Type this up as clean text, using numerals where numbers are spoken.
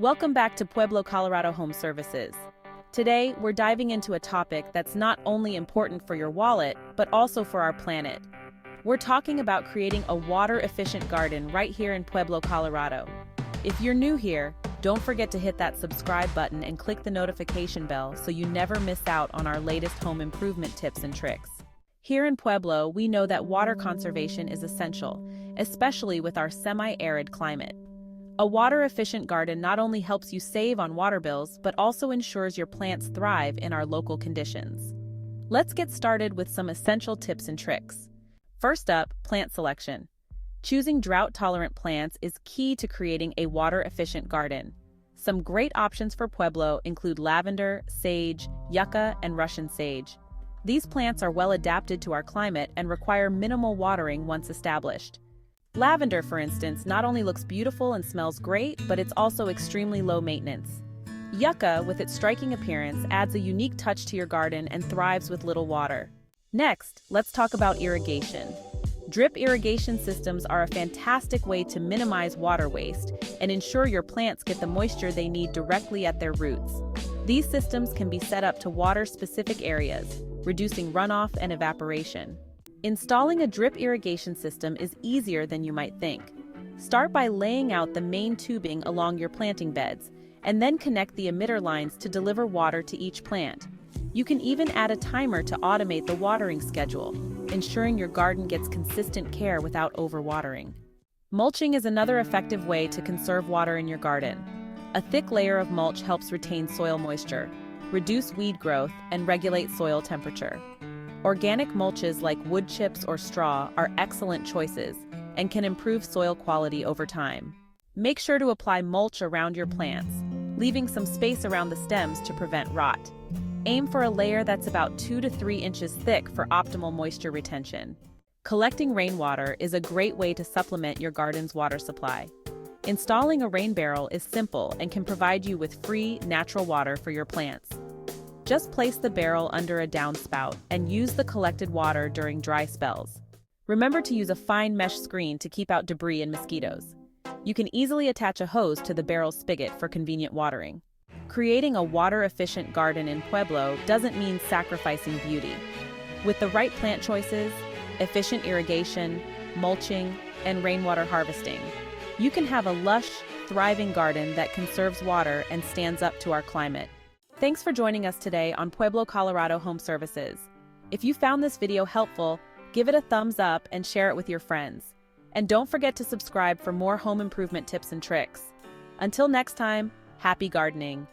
Welcome back to Pueblo Colorado Home Services. Today, we're diving into a topic that's not only important for your wallet, but also for our planet. We're talking about creating a water-efficient garden right here in Pueblo, Colorado. If you're new here, don't forget to hit that subscribe button and click the notification bell so you never miss out on our latest home improvement tips and tricks. Here in Pueblo, we know that water conservation is essential, especially with our semi-arid climate. A water-efficient garden not only helps you save on water bills, but also ensures your plants thrive in our local conditions. Let's get started with some essential tips and tricks. First up, plant selection. Choosing drought-tolerant plants is key to creating a water-efficient garden. Some great options for Pueblo include lavender, sage, yucca, and Russian sage. These plants are well adapted to our climate and require minimal watering once established. Lavender, for instance, not only looks beautiful and smells great, but it's also extremely low maintenance. Yucca, with its striking appearance, adds a unique touch to your garden and thrives with little water. Next, let's talk about irrigation. Drip irrigation systems are a fantastic way to minimize water waste and ensure your plants get the moisture they need directly at their roots. These systems can be set up to water specific areas, reducing runoff and evaporation. Installing a drip irrigation system is easier than you might think. Start by laying out the main tubing along your planting beds, and then connect the emitter lines to deliver water to each plant. You can even add a timer to automate the watering schedule, ensuring your garden gets consistent care without overwatering. Mulching is another effective way to conserve water in your garden. A thick layer of mulch helps retain soil moisture, reduce weed growth, and regulate soil temperature. Organic mulches like wood chips or straw are excellent choices and can improve soil quality over time. Make sure to apply mulch around your plants, leaving some space around the stems to prevent rot. Aim for a layer that's about 2 to 3 inches thick for optimal moisture retention. Collecting rainwater is a great way to supplement your garden's water supply. Installing a rain barrel is simple and can provide you with free, natural water for your plants. Just place the barrel under a downspout and use the collected water during dry spells. Remember to use a fine mesh screen to keep out debris and mosquitoes. You can easily attach a hose to the barrel's spigot for convenient watering. Creating a water-efficient garden in Pueblo doesn't mean sacrificing beauty. With the right plant choices, efficient irrigation, mulching, and rainwater harvesting, you can have a lush, thriving garden that conserves water and stands up to our climate. Thanks for joining us today on Pueblo Colorado Home Services. If you found this video helpful, give it a thumbs up and share it with your friends. And don't forget to subscribe for more home improvement tips and tricks. Until next time, happy gardening.